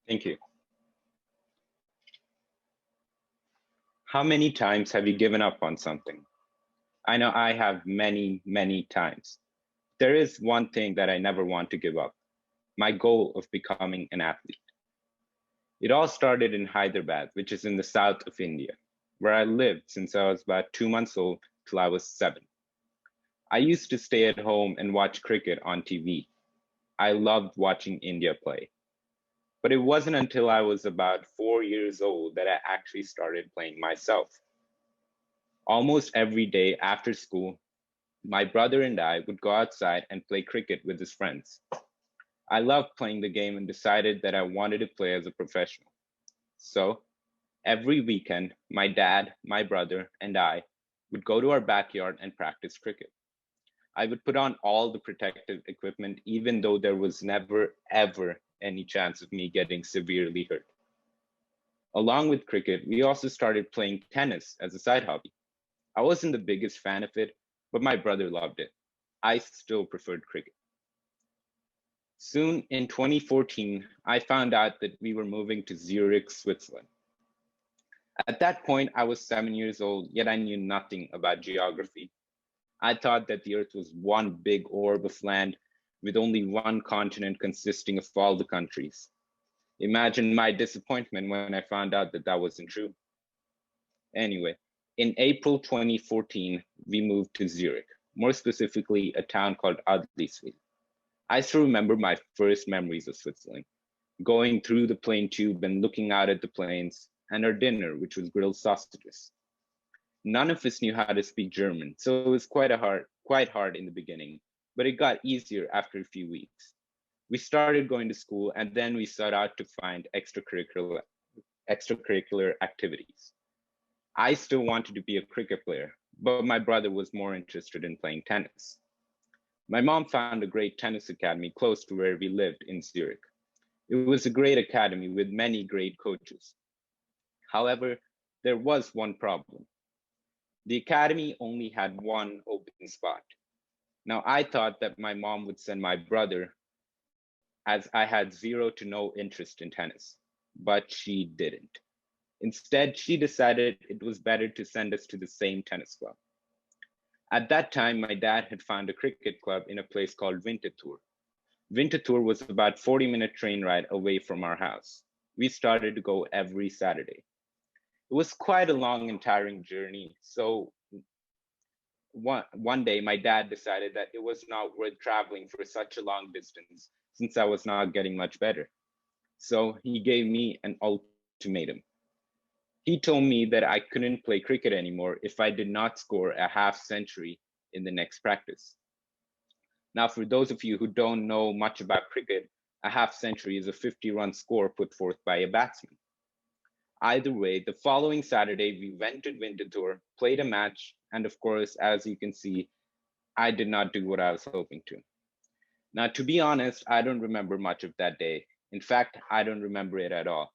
Thank you. How many times have you given up on something? I know I have many, many times. There is one thing that I never want to give up, my goal of becoming an athlete. It all started in Hyderabad, which is in the south of India, where I lived since I was about 2 months old till I was 7. I used to stay at home and watch cricket on TV. I loved watching India play. But it wasn't until I was about 4 years old that I actually started playing myself. Almost every day after school, my brother and I would go outside and play cricket with his friends. I loved playing the game and decided that I wanted to play as a professional. So every weekend, my dad, my brother, and I would go to our backyard and practice cricket. I would put on all the protective equipment, even though there was never, ever any chance of me getting severely hurt. Along with cricket, we also started playing tennis as a side hobby. I wasn't the biggest fan of it, but my brother loved it. I still preferred cricket. Soon in 2014, I found out that we were moving to Zurich, Switzerland. At that point, I was 7 years old, yet I knew nothing about geography. I thought that the Earth was one big orb of land with only one continent consisting of all the countries. Imagine my disappointment when I found out that that wasn't true. Anyway, in April 2014, we moved to Zurich, more specifically a town called Adhip. I still remember my first memories of Switzerland, going through the plane tube and looking out at the planes, and our dinner, which was grilled sausages. None of us knew how to speak German, so it was quite hard in the beginning, but it got easier after a few weeks. We started going to school, and then we set out to find extracurricular activities. I still wanted to be a cricket player, but my brother was more interested in playing tennis. My mom found a great tennis academy close to where we lived in Zurich. It was a great academy with many great coaches. However, there was one problem. The academy only had one open spot. Now, I thought that my mom would send my brother, as I had zero to no interest in tennis, but she didn't. Instead, she decided it was better to send us to the same tennis club. At that time, my dad had found a cricket club in a place called Winterthur. Winterthur was about 40-minute train ride away from our house. We started to go every Saturday. It was quite a long and tiring journey, so one day my dad decided that it was not worth traveling for such a long distance since I was not getting much better. So he gave me an ultimatum. He told me that I couldn't play cricket anymore if I did not score a half century in the next practice. Now, for those of you who don't know much about cricket, a half century is a 50-run score put forth by a batsman. Either way, the following Saturday, we went to Winterthur, played a match, and of course, as you can see, I did not do what I was hoping to. Now, to be honest, I don't remember much of that day. In fact, I don't remember it at all.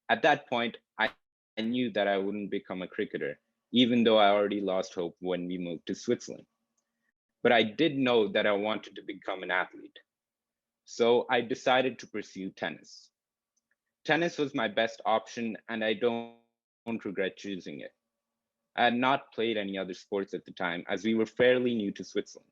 At that point, I knew that I wouldn't become a cricketer, even though I already lost hope when we moved to Switzerland. But I did know that I wanted to become an athlete. So I decided to pursue tennis. Tennis was my best option, and I don't regret choosing it. I had not played any other sports at the time, as we were fairly new to Switzerland.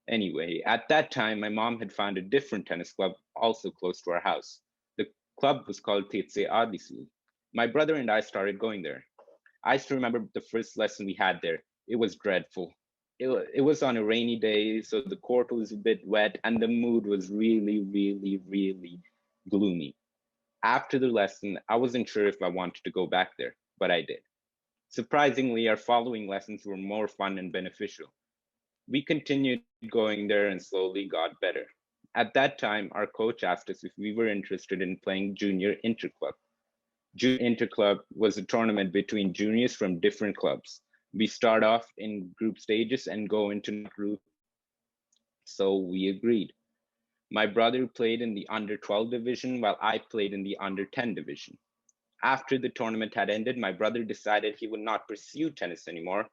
Anyway, at that time, my mom had found a different tennis club also close to our house. The club was called TEDxBTNSchool. My brother and I started going there. I still remember the first lesson we had there. It was dreadful. It was on a rainy day, so the court was a bit wet, and the mood was really, really, really gloomy. After the lesson, I wasn't sure if I wanted to go back there, but I did. Surprisingly, our following lessons were more fun and beneficial. We continued going there and slowly got better. At that time, our coach asked us if we were interested in playing Junior Interclub. Junior Interclub was a tournament between juniors from different clubs. We start off in group stages and go into group. So we agreed. My brother played in the under 12 division while I played in the under 10 division. After the tournament had ended, my brother decided he would not pursue tennis anymore,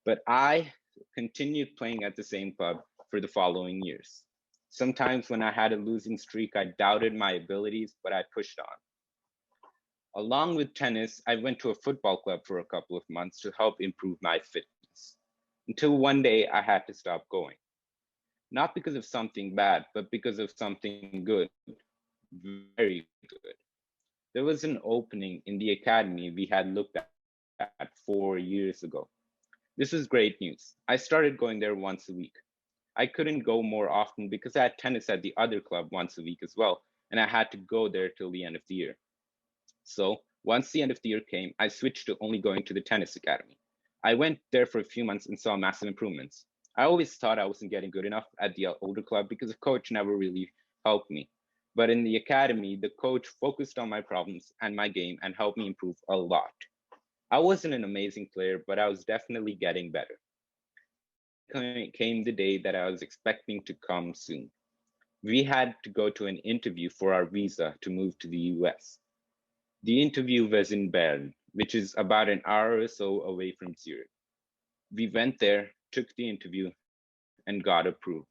but I continued playing at the same club for the following years. Sometimes when I had a losing streak, I doubted my abilities, but I pushed on. Along with tennis, I went to a football club for a couple of months to help improve my fitness. Until one day I had to stop going. Not because of something bad, but because of something good, very good. There was an opening in the academy we had looked at 4 years ago. This was great news. I started going there once a week. I couldn't go more often because I had tennis at the other club once a week as well, and I had to go there till the end of the year. So once the end of the year came, I switched to only going to the tennis academy. I went there for a few months and saw massive improvements. I always thought I wasn't getting good enough at the older club because the coach never really helped me. But in the academy, the coach focused on my problems and my game and helped me improve a lot. I wasn't an amazing player, but I was definitely getting better. Came the day that I was expecting to come soon. We had to go to an interview for our visa to move to the US. The interview was in Bern, which is about an hour or so away from Zurich. We went there, took the interview, and got approved.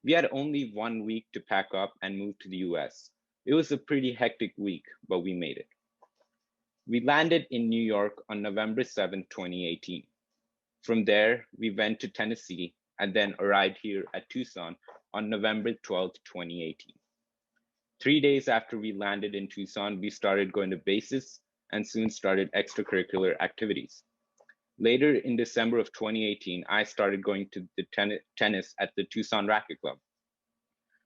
We had only 1 week to pack up and move to the US. It was a pretty hectic week, but we made it. We landed in New York on November 7, 2018. From there, we went to Tennessee and then arrived here at Tucson on November 12, 2018. 3 days after we landed in Tucson, we started going to bases and soon started extracurricular activities. Later in December of 2018, I started going to the tennis at the Tucson Racket Club.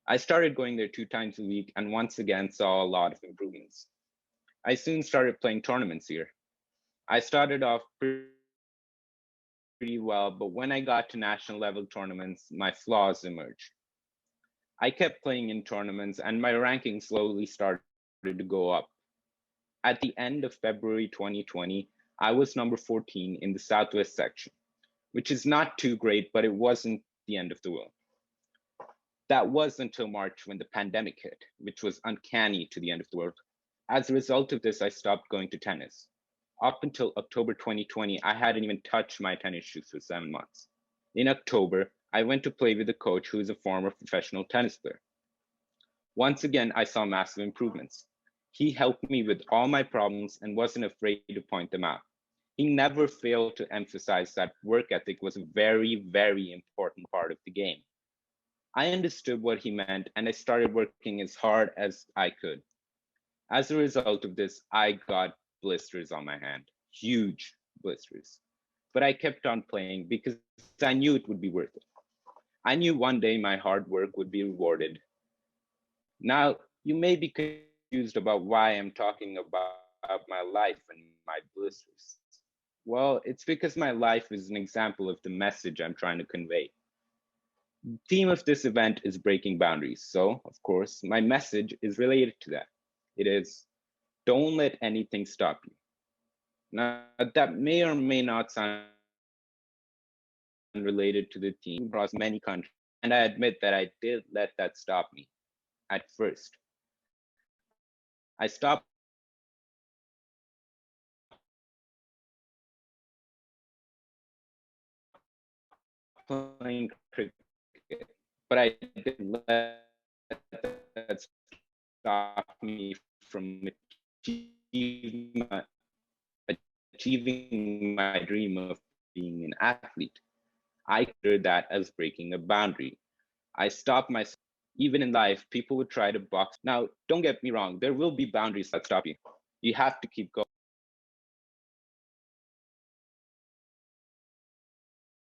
I started going there 2 times a week and once again saw a lot of improvements. I soon started playing tournaments here. I started off pretty well, but when I got to national level tournaments, my flaws emerged. I kept playing in tournaments and my ranking slowly started to go up. At the end of February 2020, I was number 14 in the Southwest section, which is not too great, but it wasn't the end of the world. That was until March when the pandemic hit, which was uncanny to the end of the world. As a result of this, I stopped going to tennis. Up until October 2020, I hadn't even touched my tennis shoes for 7 months. In October, I went to play with a coach who is a former professional tennis player. Once again, I saw massive improvements. He helped me with all my problems and wasn't afraid to point them out. He never failed to emphasize that work ethic was a very, very important part of the game. I understood what he meant and I started working as hard as I could. As a result of this, I got blisters on my hand, huge blisters. But I kept on playing because I knew it would be worth it. I knew one day my hard work would be rewarded. Now, you may be confused about why I'm talking about my life and my blisters. Well, it's because my life is an example of the message I'm trying to convey. The theme of this event is breaking boundaries. So, of course, my message is related to that. It is, don't let anything stop you. Now, that may or may not sound related to the theme across many countries, and I admit that I did let that stop me at first. I stopped playing cricket, but I didn't let that stop me from achieving my dream of being an athlete. I consider that as breaking a boundary. I stopped myself. Even in life, people would try to box. Now, don't get me wrong, there will be boundaries that stop you. You have to keep going.